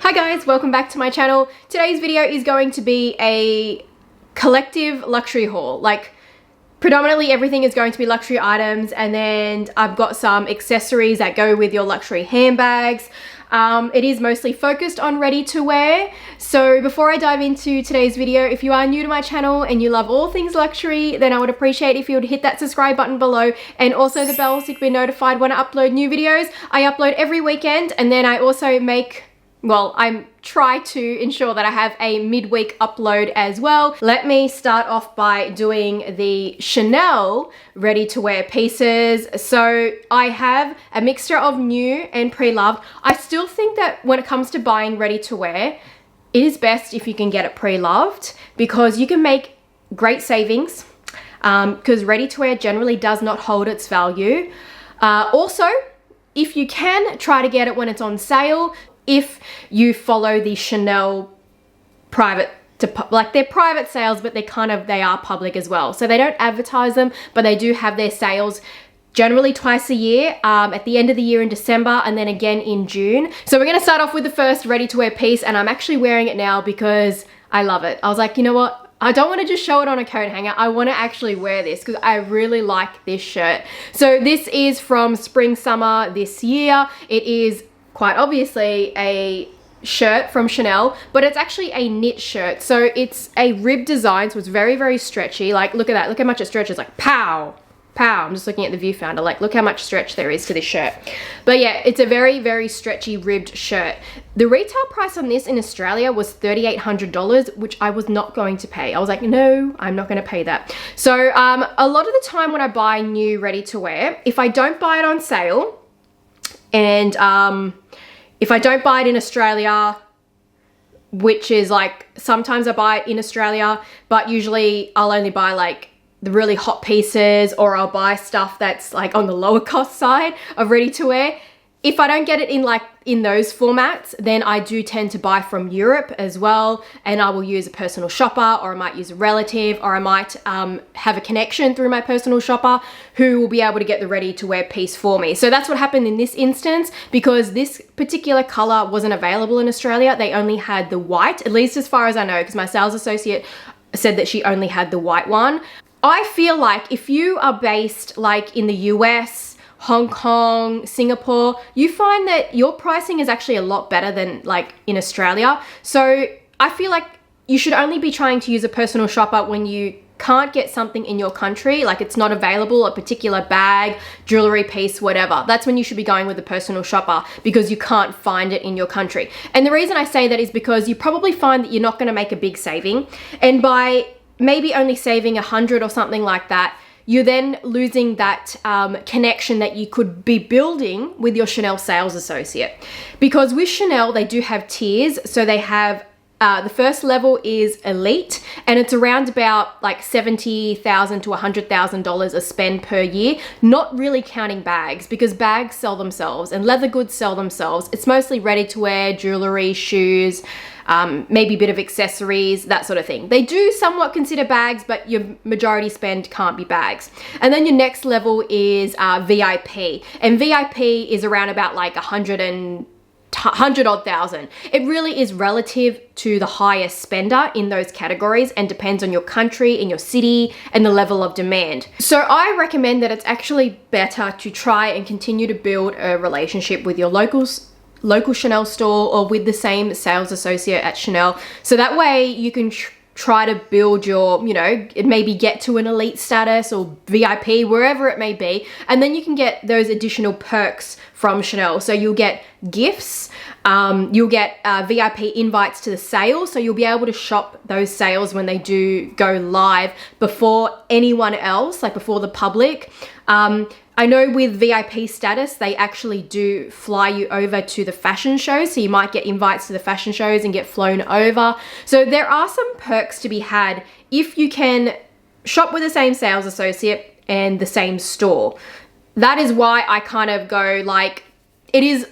Hi guys, welcome back to my channel. Today's video is going to be a collective luxury haul. Like, predominantly everything is going to be luxury items, and then I've got some accessories that go with your luxury handbags. It is mostly focused on ready to wear. So before I dive into today's video, if you are new to my channel and you love all things luxury, then I would appreciate if you would hit that subscribe button below and also the bell so you can be notified when I upload new videos. I upload every weekend, and then I also make, well, I try to ensure that I have a midweek upload as well. Let me start off by doing the Chanel ready-to-wear pieces. So I have a mixture of new and pre-loved. I still think that when it comes to buying ready-to-wear, it is best if you can get it pre-loved because you can make great savings because ready-to-wear generally does not hold its value. Also, if you can, try to get it when it's on sale. If you follow the Chanel private, like they're private sales, but they are public as well. So they don't advertise them, but they do have their sales generally twice a year, at the end of the year in December and then again in June. So we're gonna start off with the first ready-to-wear piece, and I'm actually wearing it now because I love it. I was like, you know what? I don't want to just show it on a coat hanger. I want to actually wear this because I really like this shirt. So this is from spring summer this year. It is quite obviously a shirt from Chanel, but it's actually a knit shirt. So it's a rib design, so it's very, very stretchy. Like, look at that. Look how much it stretches. Like, pow, pow. I'm just looking at the viewfinder. Like, look how much stretch there is to this shirt. But yeah, it's a very, very stretchy ribbed shirt. The retail price on this in Australia was $3,800, which I was not going to pay. I was like, no, I'm not going to pay that. So a lot of the time when I buy new ready to wear, if I don't buy it on sale, and if I don't buy it in Australia, which is like, sometimes I buy it in Australia, but usually I'll only buy like the really hot pieces, or I'll buy stuff that's like on the lower cost side of ready to wear. If I don't get it in those formats, then I do tend to buy from Europe as well, and I will use a personal shopper, or I might use a relative, or I might have a connection through my personal shopper who will be able to get the ready to wear piece for me. So that's what happened in this instance, because this particular color wasn't available in Australia. They only had the white, at least as far as I know, because my sales associate said that she only had the white one. I feel like if you are based like in the US, Hong Kong, Singapore, you find that your pricing is actually a lot better than like in Australia. So I feel like you should only be trying to use a personal shopper when you can't get something in your country, like it's not available, a particular bag, jewelry piece, whatever. That's when you should be going with a personal shopper, because you can't find it in your country. And the reason I say that is because you probably find that you're not going to make a big saving, and by maybe only saving 100 or something like that, you're then losing that connection that you could be building with your Chanel sales associate. Because with Chanel, they do have tiers. So they have, the first level is elite, and it's around about like $70,000 to $100,000 a spend per year, not really counting bags, because bags sell themselves and leather goods sell themselves. It's mostly ready to wear, jewelry, shoes, maybe a bit of accessories, that sort of thing. They do somewhat consider bags, but your majority spend can't be bags. And then your next level is VIP, and VIP is around about like 100 odd thousand. It really is relative to the highest spender in those categories, and depends on your country and your city and the level of demand. So I recommend that it's actually better to try and continue to build a relationship with your local Chanel store, or with the same sales associate at Chanel. So that way you can try to build your, you know, maybe get to an elite status or VIP, wherever it may be. And then you can get those additional perks from Chanel. So you'll get gifts, you'll get VIP invites to the sale. So you'll be able to shop those sales when they do go live before anyone else, like before the public. I know with VIP status, they actually do fly you over to the fashion shows. So you might get invites to the fashion shows and get flown over. So there are some perks to be had if you can shop with the same sales associate and the same store. That is why I kind of go like, it is,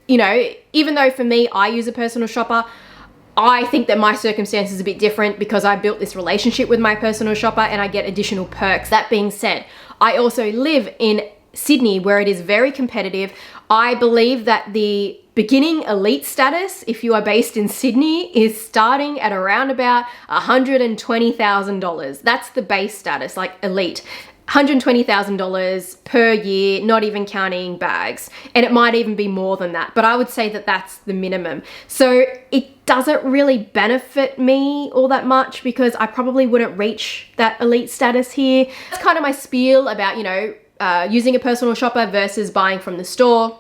you know, even though for me, I use a personal shopper, I think that my circumstance is a bit different because I built this relationship with my personal shopper and I get additional perks. That being said, I also live in Sydney where it is very competitive. I believe that the beginning elite status, if you are based in Sydney, is starting at around about $120,000. That's the base status, like elite. $120,000 per year, not even counting bags. And it might even be more than that, but I would say that that's the minimum. So it doesn't really benefit me all that much because I probably wouldn't reach that elite status here. That's kind of my spiel about, you know, using a personal shopper versus buying from the store.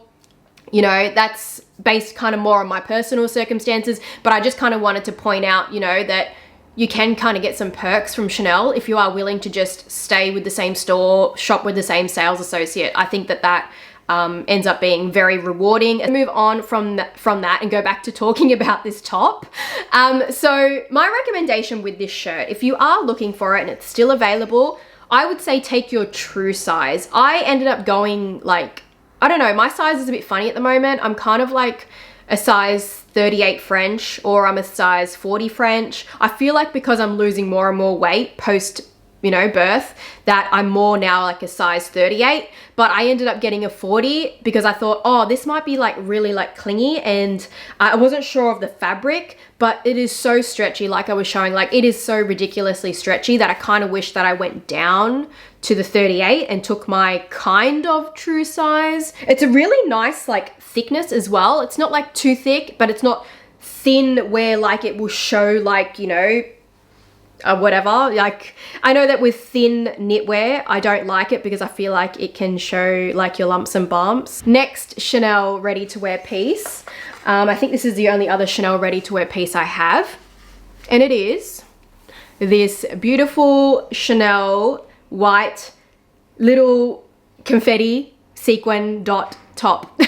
You know, that's based kind of more on my personal circumstances, but I just kind of wanted to point out, you know, that you can kind of get some perks from Chanel if you are willing to just stay with the same store, shop with the same sales associate. I think that that ends up being very rewarding. And move on from that and go back to talking about this top. So my recommendation with this shirt, if you are looking for it and it's still available, I would say take your true size. I ended up going like, I don't know, my size is a bit funny at the moment. I'm kind of like a size 38 French, or I'm a size 40 French. I feel like because I'm losing more and more weight post, you know, birth, that I'm more now like a size 38, but I ended up getting a 40 because I thought, oh, this might be like really like clingy, and I wasn't sure of the fabric, but it is so stretchy. Like I was showing, like it is so ridiculously stretchy that I kind of wish that I went down to the 38 and took my kind of true size. It's a really nice like thickness as well. It's not like too thick, but it's not thin where like it will show like, you know, whatever. Like I know that with thin knitwear, I don't like it because I feel like it can show like your lumps and bumps. Next Chanel ready-to-wear piece. I think this is the only other Chanel ready-to-wear piece I have, and it is this beautiful Chanel white little confetti sequin dot top.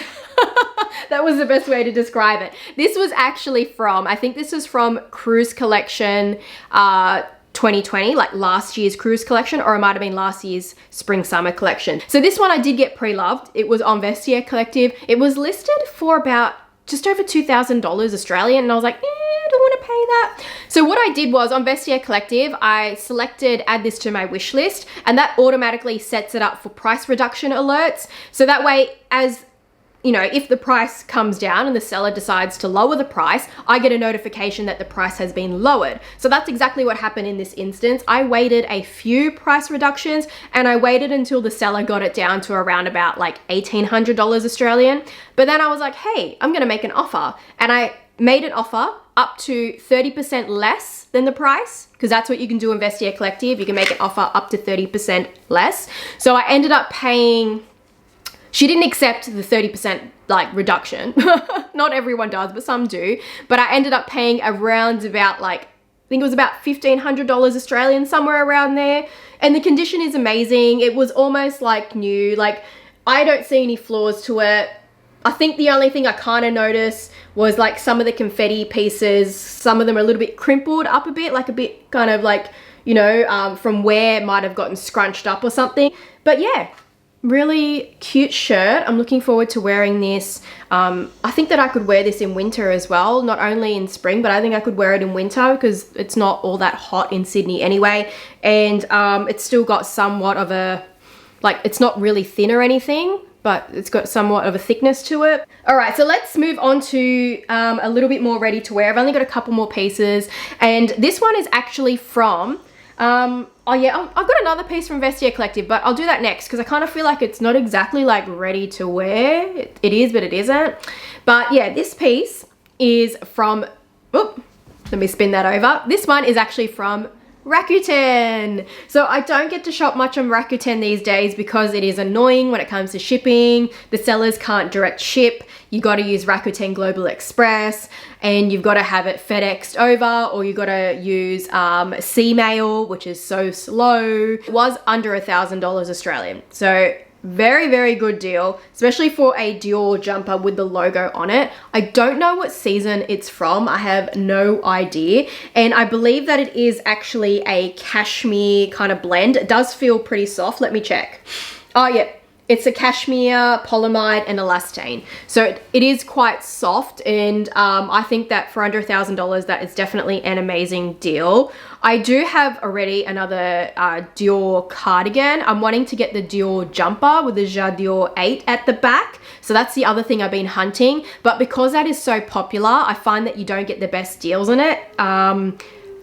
That was the best way to describe it. This was actually from, I think this was from Cruise Collection 2020, like last year's Cruise Collection, or it might have been last year's Spring Summer Collection. So this one I did get pre-loved. It was on Vestiaire Collective. It was listed for about just over $2,000 Australian, and I was like, I don't want to pay that. So what I did was on Vestiaire Collective, I selected add this to my wish list, and that automatically sets it up for price reduction alerts. So that way, as you know, if the price comes down and the seller decides to lower the price, I get a notification that the price has been lowered. So that's exactly what happened in this instance. I waited a few price reductions, and I waited until the seller got it down to around about like $1,800 Australian. But then I was like, hey, I'm gonna make an offer. And I made an offer up to 30% less than the price, because that's what you can do in Vestiaire Collective. You can make an offer up to 30% less. So I ended up paying, she didn't accept the 30% like reduction. Not everyone does, but some do. But I ended up paying around about like, I think it was about $1,500 Australian, somewhere around there. And the condition is amazing. It was almost like new. Like I don't see any flaws to it. I think the only thing I kind of noticed was like some of the confetti pieces, some of them are a little bit crimpled up a bit, like a bit kind of like, you know, from where it might have gotten scrunched up or something. But yeah, really cute shirt. I'm looking forward to wearing this. I think that I could wear this in winter as well, not only in spring, but I think I could wear it in winter because it's not all that hot in Sydney anyway. And it's still got somewhat of a, like, it's not really thin or anything, but it's got somewhat of a thickness to it. All right, so let's move on to a little bit more ready to wear. I've only got a couple more pieces, and this one is actually from, oh yeah, I've got another piece from Vestiaire Collective, but I'll do that next because I kind of feel like it's not exactly like ready to wear. It is, but it isn't. But yeah, this piece is from, let me spin that over. This one is actually from Rakuten. So I don't get to shop much on Rakuten these days because it is annoying when it comes to shipping. The sellers can't direct ship. You got to use Rakuten Global Express, and you've got to have it FedExed over, or you got to use C-Mail, which is so slow. It was under $1,000 Australian. So very, very good deal, especially for a DIOR jumper with the logo on it. I don't know what season it's from. I have no idea. And I believe that it is actually a cashmere kind of blend. It does feel pretty soft. Let me check. Oh yeah, It's a cashmere, polyamide, and elastane. So it is quite soft, and I think that for under $1,000, that is definitely an amazing deal. I do have already another DIOR cardigan. I'm wanting to get the DIOR jumper with the DIOR 8 at the back. So that's the other thing I've been hunting. But because that is so popular, I find that you don't get the best deals on it.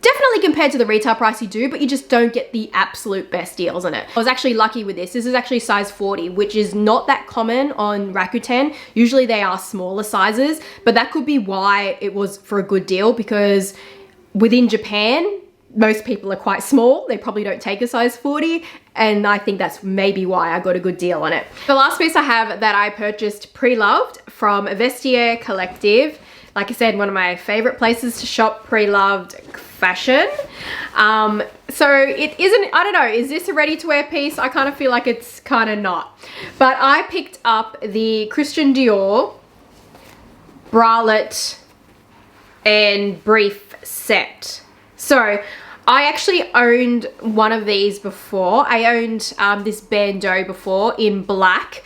Definitely compared to the retail price you do, but you just don't get the absolute best deals on it. I was actually lucky with this. This is actually size 40, which is not that common on Rakuten. Usually they are smaller sizes, but that could be why it was for a good deal, because within Japan, most people are quite small. They probably don't take a size 40, and I think that's maybe why I got a good deal on it. The last piece I have that I purchased Preloved from Vestiaire Collective. Like I said, one of my favorite places to shop Preloved fashion. So it isn't, I don't know, is this a ready-to-wear piece? I kind of feel like it's kind of not. But I picked up the Christian Dior bralette and brief set. So I actually owned one of these before. I owned this bandeau before in black.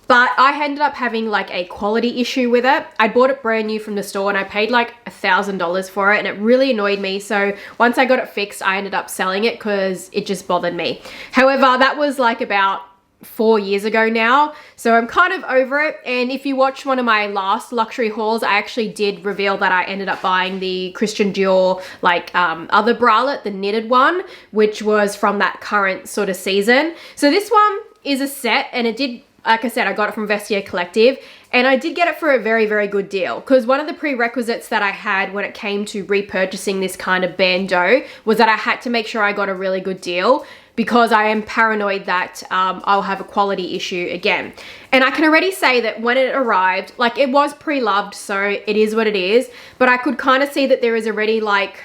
But I ended up having like a quality issue with it. I bought it brand new from the store and I paid like $1,000 for it, and it really annoyed me. So once I got it fixed, I ended up selling it because it just bothered me. However, that was like about 4 years ago now, so I'm kind of over it. And if you watch one of my last luxury hauls, I actually did reveal that I ended up buying the Christian Dior like other bralette, the knitted one, which was from that current sort of season. So this one is a set, and it did, like I said, I got it from Vestiaire Collective, and I did get it for a very, very good deal, because one of the prerequisites that I had when it came to repurchasing this kind of bandeau was that I had to make sure I got a really good deal, because I am paranoid that I'll have a quality issue again. And I can already say that when it arrived, like, it was pre-loved, so it is what it is, but I could kind of see that there is already like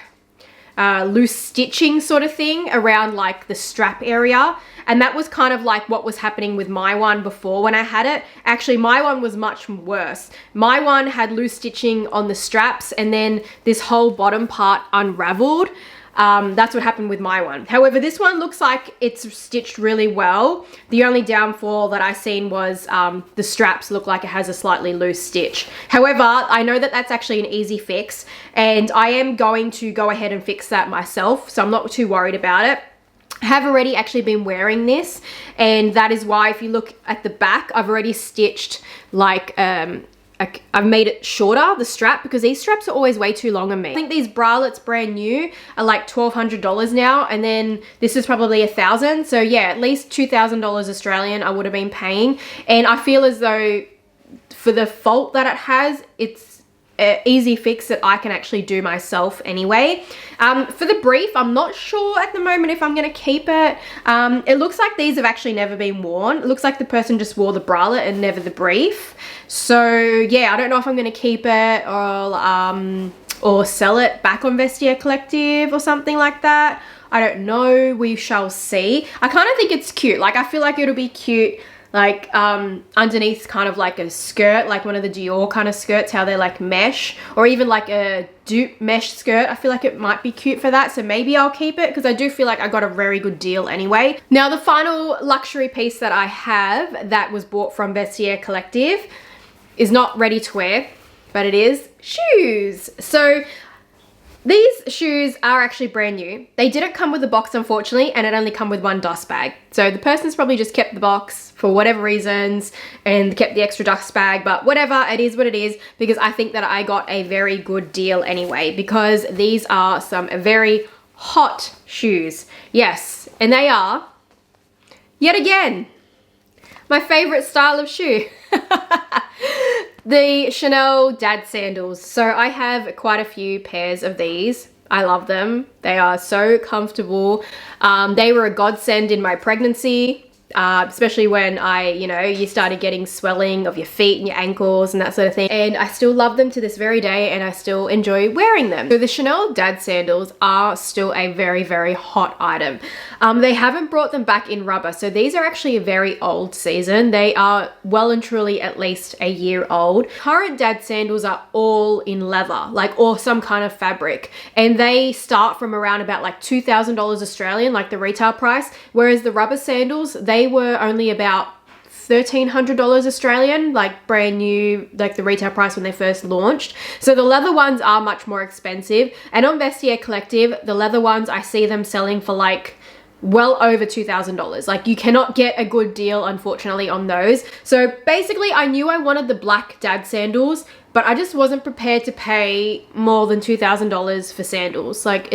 loose stitching sort of thing around like the strap area. And that was kind of like what was happening with my one before when I had it. Actually, my one was much worse. My one had loose stitching on the straps, and then this whole bottom part unraveled. That's what happened with my one. However, this one looks like it's stitched really well. The only downfall that I seen was the straps look like it has a slightly loose stitch. However, I know that that's actually an easy fix, and I am going to go ahead and fix that myself, so I'm not too worried about it. I have already actually been wearing this, and that is why if you look at the back, I've already stitched like I've made it shorter, the strap, because these straps are always way too long on me. I think these bralettes brand new are like $1,200 now, and then this is probably $1,000. So yeah, at least $2,000 Australian I would have been paying. And I feel as though for the fault that it has, it's an easy fix that I can actually do myself anyway. For the brief, I'm not sure at the moment if I'm gonna keep it. It looks like these have actually never been worn. It looks like the person just wore the bralette and never the brief. So yeah, I don't know if I'm gonna keep it or sell it back on Vestiaire Collective or something like that. I don't know, we shall see. I kind of think it's cute. Like, I feel like it'll be cute like underneath kind of like a skirt, like one of the DIOR kind of skirts, how they're like mesh, or even like a dupe mesh skirt. I feel like it might be cute for that, so maybe I'll keep it, because I do feel like I got a very good deal anyway. Now, the final luxury piece that I have that was bought from Vestiaire Collective is not ready to wear, but it is shoes. So these shoes are actually brand new. They didn't come with a box, unfortunately, and it only come with one dust bag. So the person's probably just kept the box for whatever reasons and kept the extra dust bag, but whatever, it is what it is, because I think that I got a very good deal anyway, because these are some very hot shoes. Yes, and they are, yet again, my favorite style of shoe. The Chanel dad sandals. So I have quite a few pairs of these. I love them. They are so comfortable. They were a godsend in my pregnancy. Especially when you started getting swelling of your feet and your ankles and that sort of thing. And I still love them to this very day, and I still enjoy wearing them. So the Chanel dad sandals are still a very, very hot item. They haven't brought them back in rubber. So these are actually a very old season. They are well and truly at least a year old. Current dad sandals are all in leather, or some kind of fabric. And they start from around about like $2,000 Australian, like the retail price. Whereas the rubber sandals, they were only about $1,300 Australian, like brand new, like the retail price when they first launched. So the leather ones are much more expensive. And on Vestiaire Collective, the leather ones, I see them selling for like well over $2,000. Like you cannot get a good deal, unfortunately, on those. So basically I knew I wanted the black dad sandals, but I just wasn't prepared to pay more than $2,000 for sandals. Like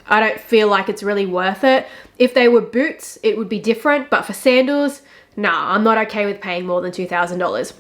I don't feel like it's really worth it. If they were boots, it would be different, but for sandals, nah, I'm not okay with paying more than $2,000.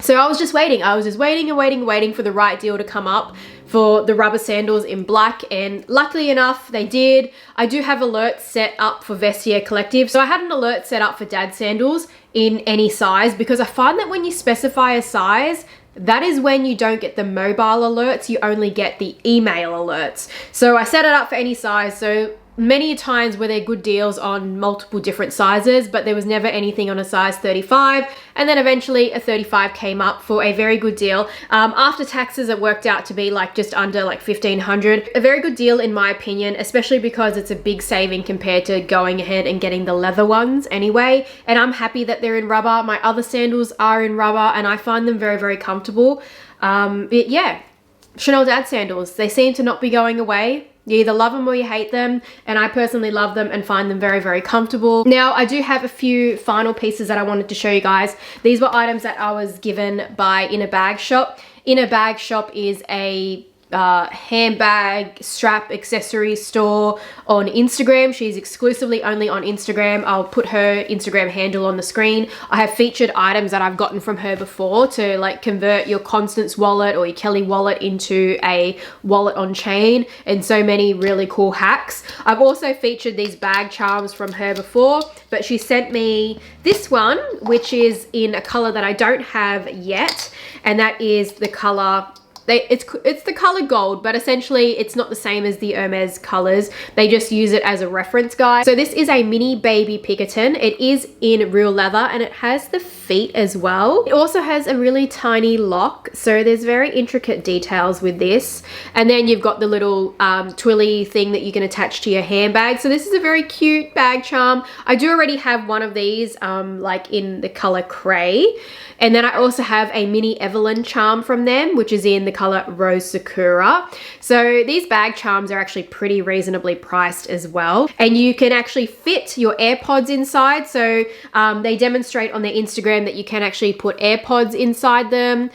So I was just waiting. I was just waiting and waiting and waiting for the right deal to come up for the rubber sandals in black, and luckily enough, they did. I do have alerts set up for Vestiaire Collective. So I had an alert set up for dad sandals in any size, because I find that when you specify a size, that is when you don't get the mobile alerts, you only get the email alerts. So I set it up for any size. So many times were there good deals on multiple different sizes, but there was never anything on a size 35. And then eventually a 35 came up for a very good deal. After taxes, it worked out to be like just under like $1,500. A very good deal in my opinion, especially because it's a big saving compared to going ahead and getting the leather ones anyway. And I'm happy that they're in rubber. My other sandals are in rubber and I find them very, very comfortable. Yeah, Chanel dad sandals, they seem to not be going away. You either love them or you hate them, and I personally love them and find them very, very comfortable. Now, I do have a few final pieces that I wanted to show you guys. These were items that I was given by In a Bag Shop. In a Bag Shop is a handbag strap accessory store on Instagram. She's exclusively only on Instagram. I'll put her Instagram handle on the screen. I have featured items that I've gotten from her before to like convert your Constance wallet or your Kelly wallet into a wallet on chain, and so many really cool hacks. I've also featured these bag charms from her before, but she sent me this one, which is in a color that I don't have yet, and that is the color, it's the color gold, but essentially it's not the same as the Hermes colors. They just use it as a reference guide. So this is a mini baby Pinkerton. It is in real leather and it has the feet as well. It also has a really tiny lock. So there's very intricate details with this. And then you've got the little twilly thing that you can attach to your handbag. So this is a very cute bag charm. I do already have one of these like in the color cray. And then I also have a mini Evelyne charm from them, which is in the color Rose Sakura. So these bag charms are actually pretty reasonably priced as well. And you can actually fit your AirPods inside. So they demonstrate on their Instagram that you can actually put AirPods inside them.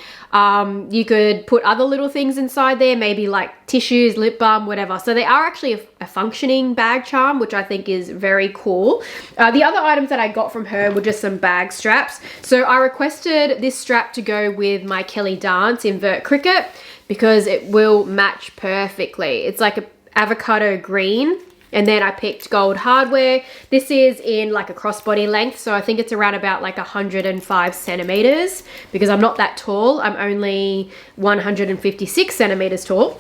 You could put other little things inside there, maybe like tissues, lip balm, whatever. So they are actually a functioning bag charm, which I think is very cool. The other items that I got from her were just some bag straps. So I requested this strap to go with my Kelly Dance Invert Cricket because it will match perfectly. It's like a avocado green. And then I picked gold hardware. This is in like a crossbody length. So I think it's around about like 105 centimeters because I'm not that tall. I'm only 156 centimeters tall.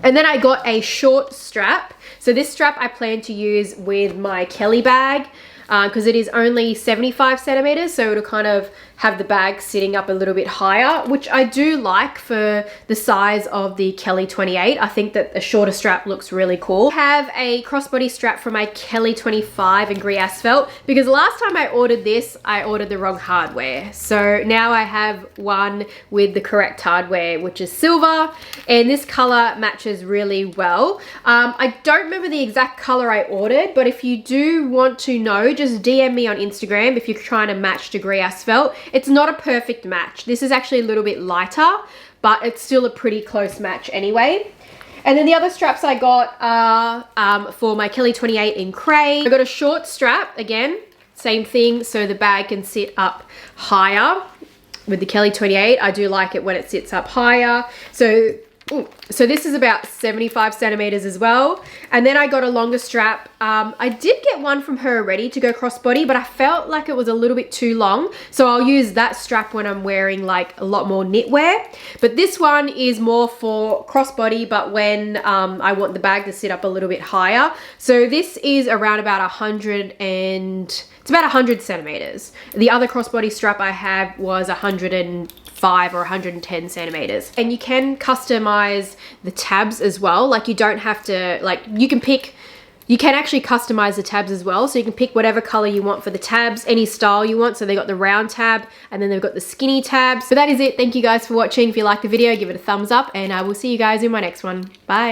And then I got a short strap. So this strap I plan to use with my Kelly bag because it is only 75 centimeters. So it'll kind of have the bag sitting up a little bit higher, which I do like for the size of the Kelly 28. I think that a shorter strap looks really cool. I have a crossbody strap for my Kelly 25 in Gris Asphalt because last time I ordered this, I ordered the wrong hardware. So now I have one with the correct hardware, which is silver, and this color matches really well. I don't remember the exact color I ordered, but if you do want to know, just DM me on Instagram if you're trying to match to Gris Asphalt. It's not a perfect match. This is actually a little bit lighter, but it's still a pretty close match anyway. And then the other straps I got are for my Kelly 28 in Cray. I got a short strap, again, same thing, so the bag can sit up higher. With the Kelly 28, I do like it when it sits up higher. So this is about 75 centimeters as well. And then I got a longer strap. I did get one from her already to go crossbody, but I felt like it was a little bit too long. So I'll use that strap when I'm wearing like a lot more knitwear. But this one is more for crossbody, but when I want the bag to sit up a little bit higher. So this is around about 100 centimeters. The other crossbody strap I have was 105 or 110 centimeters. And you can customize the tabs as well. Like you don't have to, like you can pick You can actually customize the tabs as well. So you can pick whatever color you want for the tabs, any style you want. So they got the round tab and then they've got the skinny tabs. So that is it. Thank you guys for watching. If you liked the video, give it a thumbs up and I will see you guys in my next one. Bye.